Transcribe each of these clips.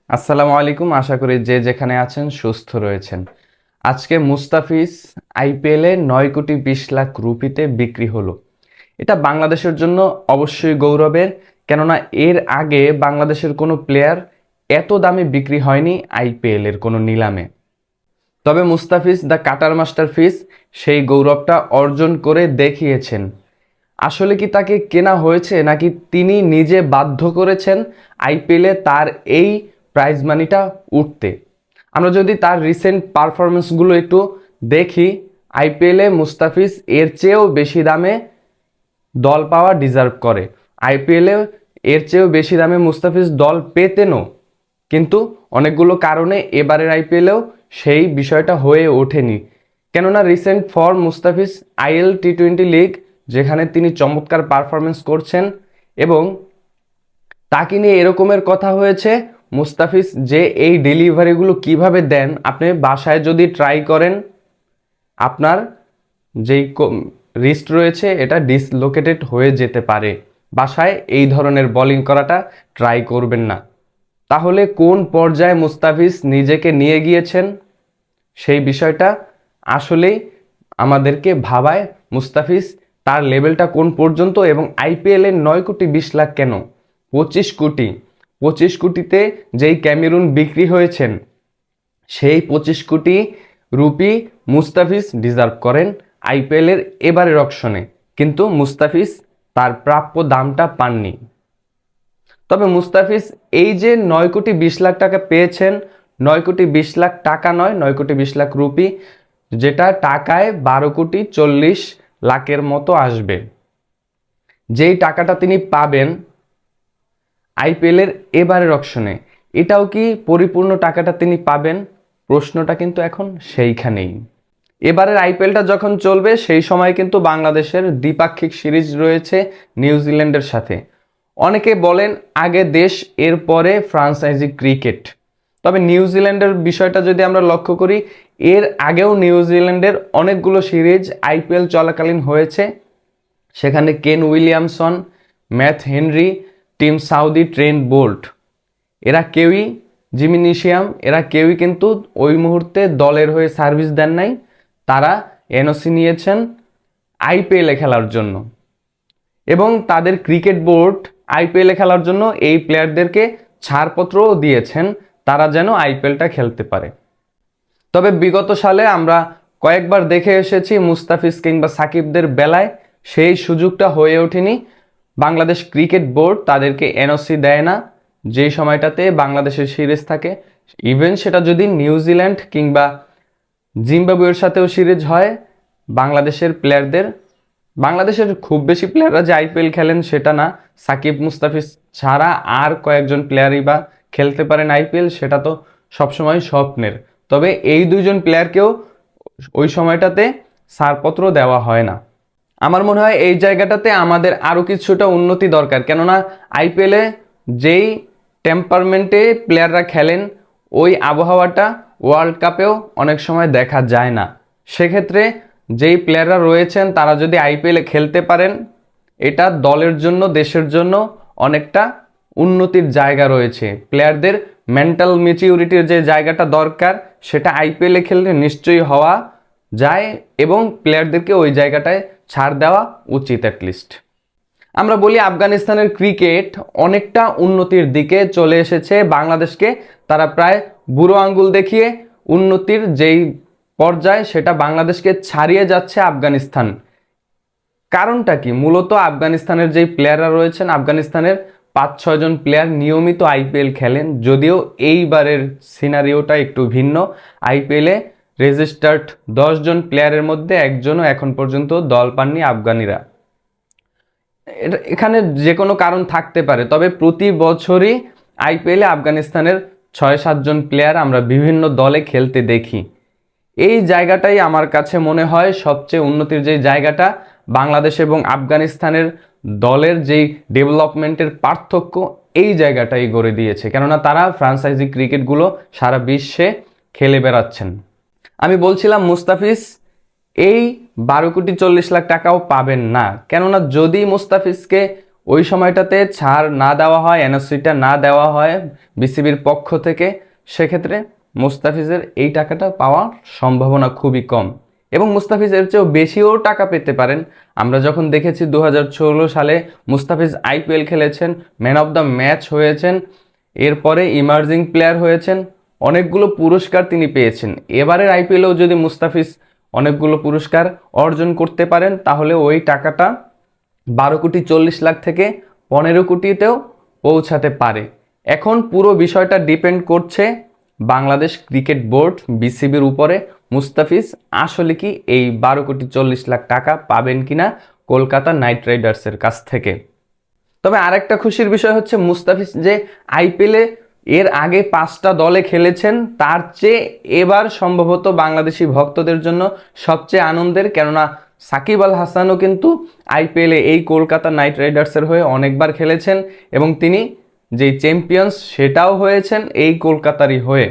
আসসালামু আলাইকুম। আশা করি যে যেখানে আছেন সুস্থ রয়েছেন। আজকে মুস্তাফিজ আইপিএলে 9 কোটি 20 লাখ রুপিতে বিক্রি হলো। এটা বাংলাদেশের জন্য অবশ্যই গৌরবের, কেননা এর আগে বাংলাদেশের কোনো প্লেয়ার এত দামে বিক্রি হয়নি আইপিএলের কোনো নিলামে। তবে মুস্তাফিজ দ্য কাটার মাস্টারপিস সেই গৌরবটা অর্জন করে দেখিয়েছেন। আসলে কি তাকে কেনা হয়েছে নাকি তিনি নিজে বাধ্য করেছেন আইপিএলে তার এই প্রাইজ মানিটা উঠতে? আমরা যদি তার রিসেন্ট পারফরমেন্সগুলো একটু দেখি, আইপিএলে মুস্তাফিজ এর চেয়েও বেশি দামে দল পাওয়া ডিজার্ভ করে। আইপিএলে এর চেয়েও বেশি দামে মুস্তাফিজ দল পেতেনও, কিন্তু অনেকগুলো কারণে এবারের আইপিএলেও সেই বিষয়টা হয়ে ওঠেনি। কেননা রিসেন্ট ফর্ম মুস্তাফিজ আইএল টি-20 লিগ, যেখানে তিনি চমৎকার পারফরমেন্স করছেন, এবং তাকে নিয়ে এরকমের কথা হয়েছে মুস্তাফিজ যে এই ডেলিভারিগুলো কিভাবে দেন, আপনি বাসায় যদি ট্রাই করেন আপনার যেই রিস্ট রয়েছে এটা ডিসলোকেটেড হয়ে যেতে পারে। বাসায় এই ধরনের বোলিং করাটা ট্রাই করবেন না। তাহলে কোন পর্যায়ে মুস্তাফিজ নিজেকে নিয়ে গিয়েছেন সেই বিষয়টা আসলেই আমাদেরকে ভাবায়। মুস্তাফিজ তার লেভেলটা কোন পর্যন্ত, এবং আইপিএলের 9 কোটি 20 লাখ কেন, 25 কোটি, 25 কোটিতে যেই ক্যামেরুন বিক্রি হয়েছেন সেই 25 কোটি রুপি মুস্তাফিজ ডিজার্ভ করেন আইপিএলের এবারের অকশনে, কিন্তু মুস্তাফিজ তার প্রাপ্য দামটা পাননি। তবে মুস্তাফিজ এই যে 9 কোটি 20 লাখ টাকা পেয়েছেন, 9 কোটি 20 লাখ টাকা নয়, 9 কোটি 20 লাখ রুপি, যেটা টাকায় 12 কোটি 40 লাখের মতো আসবে। যেই টাকাটা তিনি পাবেন আইপিএলের এবারের অকশনে, এটাও কি পরিপূর্ণ টাকাটা তিনি পাবেন? প্রশ্নটা কিন্তু এখন সেইখানেই। এবারের আইপিএলটা যখন চলবে সেই সময় কিন্তু বাংলাদেশের দ্বিপাক্ষিক সিরিজ রয়েছে নিউজিল্যান্ডের সাথে। অনেকে বলেন আগে দেশ, এরপরে ফ্রাঞ্চাইজি ক্রিকেট। তবে নিউজিল্যান্ডের বিষয়টা যদি আমরা লক্ষ্য করি, এর আগেও নিউজিল্যান্ডের অনেকগুলো সিরিজ আইপিএল চলাকালীন হয়েছে। সেখানে Kane Williamson, Matt Henry, Tim Southee, Trent Boult, এরা কেউই, জিমি নিশিয়াম, এরা কেউই কিন্তু ওই মুহূর্তে দলের হয়ে সার্ভিস দেন নাই। তারা এনওসি নিয়েছেন আইপিএলে খেলার জন্য, এবং তাদের ক্রিকেট বোর্ড আইপিএলে খেলার জন্য এই প্লেয়ারদেরকে ছাড়পত্রও দিয়েছেন তারা যেন আইপিএলটা খেলতে পারে। তবে বিগত সালে আমরা কয়েকবার দেখে এসেছি মুস্তাফিজ কিংবা সাকিবদের বেলায় সেই সুযোগটা হয়ে ওঠেনি। বাংলাদেশ ক্রিকেট বোর্ড তাদেরকে এনওসি দেয় না যেই সময়টাতে বাংলাদেশের সিরিজ থাকে। ইভেন সেটা যদি নিউজিল্যান্ড কিংবা জিম্বাবুয়ের সাথেও সিরিজ হয়, বাংলাদেশের খুব বেশি প্লেয়াররা যে আইপিএল খেলেন সেটা না। সাকিব মুস্তাফিজ ছাড়া আর কয়েকজন প্লেয়ারই বা খেলতে পারেন আইপিএল, সেটা তো সবসময় স্বপ্নের। তবে এই দুইজন প্লেয়ারকেও ওই সময়টাতে ছাড়পত্র দেওয়া হয় না। আমার মনে হয় এই জায়গাটাতে আমাদের আরও কিছুটা উন্নতি দরকার, কেননা আইপিএলে যেই টেম্পারমেন্টে প্লেয়াররা খেলেন ওই আবহাওয়াটা ওয়ার্ল্ড কাপেও অনেক সময় দেখা যায় না। সেক্ষেত্রে যেই প্লেয়াররা রয়েছেন তারা যদি আইপিএলে খেলতে পারেন, এটা দলের জন্য, দেশের জন্য অনেকটা উন্নতির জায়গা রয়েছে। প্লেয়ারদের মেন্টাল ম্যাচিউরিটির যে জায়গাটা দরকার সেটা আইপিএলে খেললে নিশ্চয়ই হওয়া যায়, এবং প্লেয়ারদেরকে ওই জায়গাটায় ছাড় দেওয়া উচিত অ্যাটলিস্ট। আমরা বলি আফগানিস্তানের ক্রিকেট অনেকটা উন্নতির দিকে চলে এসেছে। বাংলাদেশকে তারা প্রায় বুড়ো আঙ্গুল দেখিয়ে উন্নতির যেই পর্যায় সেটা বাংলাদেশকে ছাড়িয়ে যাচ্ছে আফগানিস্তান। কারণটা কি? মূলত আফগানিস্তানের যেই প্লেয়াররা রয়েছেন, আফগানিস্তানের 5-6 জন প্লেয়ার নিয়মিত আইপিএল খেলেন, যদিও এইবারের সিনারিওটা একটু ভিন্ন। আইপিএলে রেজিস্টার্ড 10 জন প্লেয়ারের মধ্যে একজনও এখন পর্যন্ত দল পাননি আফগানিরা। এখানে যে কোনো কারণ থাকতে পারে, তবে প্রতি বছরই আইপিএলে আফগানিস্তানের 6-7 জন প্লেয়ার আমরা বিভিন্ন দলে খেলতে দেখি। এই জায়গাটাই আমার কাছে মনে হয় সবচেয়ে উন্নতির যে জায়গাটা। বাংলাদেশ এবং আফগানিস্তানের দলের যেই ডেভেলপমেন্টের পার্থক্য, এই জায়গাটাই গড়ে দিয়েছে, কেননা তারা ফ্রাঞ্চাইজি ক্রিকেটগুলো সারা বিশ্বে খেলে বেড়াচ্ছেন। আমি বলছিলাম মুস্তাফিজ এই 12 কোটি 40 লাখ টাকাও পাবেন না, কেননা যদি মুস্তাফিজকে ওই সময়টাতে ছাড় না দেওয়া হয়, এনওসিটা না দেওয়া হয় বিসিবির পক্ষ থেকে, সেক্ষেত্রে মুস্তাফিজের এই টাকাটা পাওয়ার সম্ভাবনা খুবই কম এবং মুস্তাফিজের চেয়েও বেশিও টাকা পেতে পারেন। আমরা যখন দেখেছি 2016 সালে মুস্তাফিজ আইপিএল খেলেছেন, ম্যান অফ দ্য ম্যাচ হয়েছেন, এরপরে ইমার্জিং প্লেয়ার হয়েছেন, অনেকগুলো পুরস্কার তিনি পেয়েছেন। এবারের আইপিএলেও যদি মুস্তাফিজ অনেকগুলো পুরস্কার অর্জন করতে পারেন তাহলে ওই টাকাটা 12,40,00,000 থেকে 15 কোটিতেও পৌঁছাতে পারে। এখন পুরো বিষয়টা ডিপেন্ড করছে বাংলাদেশ ক্রিকেট বোর্ড বিসিবির উপরে। মুস্তাফিজ আসলে কি এই 12,40,00,000 টাকা পাবেন কিনা কলকাতা নাইট রাইডার্সের কাছ থেকে। তবে আরেকটা খুশির বিষয় হচ্ছে মুস্তাফিজ যে আইপিএলে এর আগে 5টা দলে খেলেছেন তার চেয়ে এবার সম্ভবত বাংলাদেশি ভক্তদের জন্য সবচেয়ে আনন্দের, কেননা সাকিব আল হাসানও কিন্তু আইপিএলে এই কলকাতা নাইট রাইডার্সের হয়ে অনেকবার খেলেছেন এবং তিনি যেই চ্যাম্পিয়ন্স সেটাও হয়েছেন এই কলকাতারই হয়ে।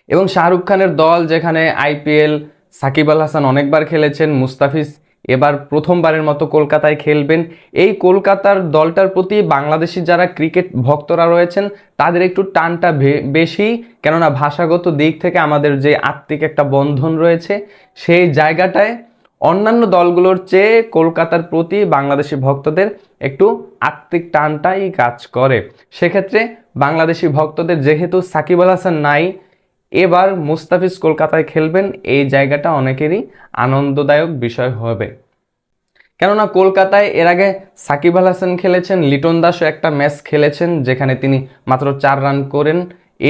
এবং শাহরুখ খানের দল যেখানে আইপিএল সাকিব আল হাসান অনেকবার খেলেছেন, মুস্তাফিজ এবার প্রথমবারের মতো কলকাতায় খেলবেন। এই কলকাতার দলটার প্রতি বাংলাদেশি যারা ক্রিকেট ভক্তরা রয়েছেন তাদের একটু টানটা বেশি, কেননা ভাষাগত দিক থেকে আমাদের যে আত্মিক একটা বন্ধন রয়েছে সেই জায়গাটায় অন্যান্য দলগুলোর চেয়ে কলকাতার প্রতি বাংলাদেশি ভক্তদের একটু আত্মিক টানটাই কাজ করে। সেক্ষেত্রে বাংলাদেশি ভক্তদের যেহেতু সাকিব আল হাসান নাই, এবার মুস্তাফিজ কলকাতায় খেলবেন, এই জায়গাটা অনেকেরই আনন্দদায়ক বিষয় হবে। কেননা কলকাতায় এর আগে সাকিব আল হাসান খেলেছেন, লিটন দাসও একটা ম্যাচ খেলেছেন যেখানে তিনি মাত্র 4 রান করেন,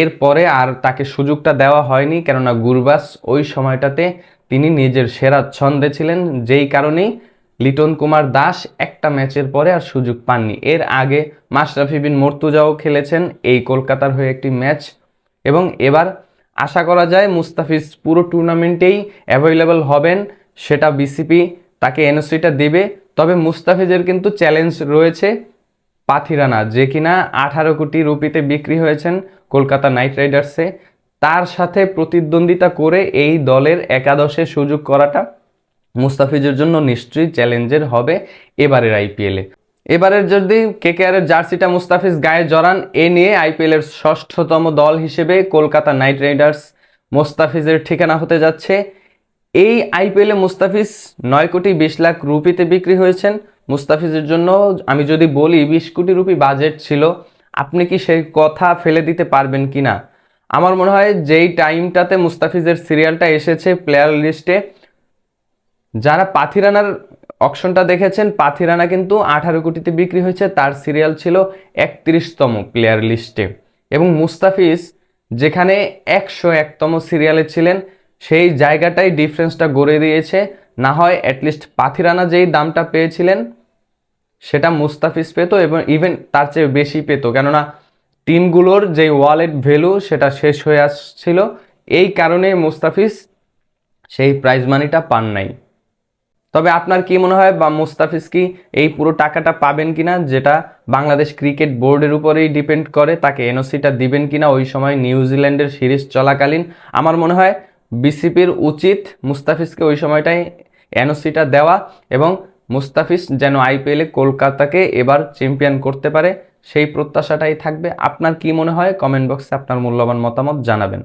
এরপরে আর তাকে সুযোগটা দেওয়া হয়নি, কেননা গুরবাস ওই সময়টাতে তিনি নিজের সেরা ছন্দে ছিলেন, যেই কারণেই লিটন কুমার দাস একটা ম্যাচের পরে আর সুযোগ পাননি। এর আগে মাশরাফি বিন মুর্তজাও খেলেছেন এই কলকাতার হয়ে একটি ম্যাচ এবং এবার আশা করা যায় মুস্তাফিজ পুরো টুর্নামেন্টেই অ্যাভেলেবল হবেন, সেটা বিসিবি তাকে এনওসিটা দেবে। তবে মুস্তাফিজের কিন্তু চ্যালেঞ্জ রয়েছে পাথিরানা, যে কিনা 18 কোটি রুপিতে বিক্রি হয়েছেন কলকাতা নাইট রাইডার্সে, তার সাথে প্রতিদ্বন্দ্বিতা করে এই দলের একাদশে সুযোগ করাটা মুস্তাফিজের জন্য নিশ্চয়ই চ্যালেঞ্জের হবে এবারের আইপিএলে। এবারের যদি কেকেআরের জার্সিটা মুস্তাফিজ গায়ে জড়ান, এ নিয়ে আইপিএলের 6ষ্ঠতম দল হিসেবে কলকাতা নাইট রাইডার্স মুস্তাফিজের ঠিকানা হতে যাচ্ছে। এই আইপিএলে মুস্তাফিজ 9,20,00,000 রুপিতে বিক্রি হয়েছেন। মুস্তাফিজের জন্য আমি যদি বলি 20 কোটি রুপি বাজেট ছিল, আপনি কি সেই কথা ফেলে দিতে পারবেন কিনা? আমার মনে হয় যেই টাইমটাতে মুস্তাফিজের সিরিয়ালটা এসেছে প্লেয়ার লিস্টে, যারা পাথিরানার অকশনটা দেখেছেন, পাথিরানা কিন্তু 18 কোটিতে বিক্রি হয়েছে, তার সিরিয়াল ছিল 31তম প্লেয়ার লিস্টে এবং মুস্তাফিজ যেখানে 101তম সিরিয়ালে ছিলেন, সেই জায়গাটাই ডিফারেন্সটা গড়ে দিয়েছে। না হয় অ্যাটলিস্ট পাথিরানা যেই দামটা পেয়েছিলেন সেটা মুস্তাফিজ পেত এবং ইভেন তার চেয়ে বেশি পেত, কেননা টিমগুলোর যে ওয়ালেট ভ্যালু সেটা শেষ হয়ে আসছিল, এই কারণে মুস্তাফিজ সেই প্রাইজ মানিটা পান নাই। তবে আপনার কি মনে হয়, বা মুস্তাফিজ কি এই পুরো টাকাটা পাবেন কিনা, যেটা বাংলাদেশ ক্রিকেট বোর্ডের উপরেই ডিপেন্ড করে, তাকে এনওসিটা দিবেন কিনা ওই সময় নিউজিল্যান্ডের সিরিজ চলাকালীন? আমার মনে হয় বিসিবির উচিত মুস্তাফিজকে ওই সময়টায় এনওসিটা দেওয়া এবং মুস্তাফিজ যেন আইপিএলে কলকাতাকে এবার চ্যাম্পিয়ন করতে পারে সেই প্রত্যাশাটাই থাকবে। আপনার কি মনে হয়? কমেন্ট বক্সে আপনার মূল্যবান মতামত জানাবেন।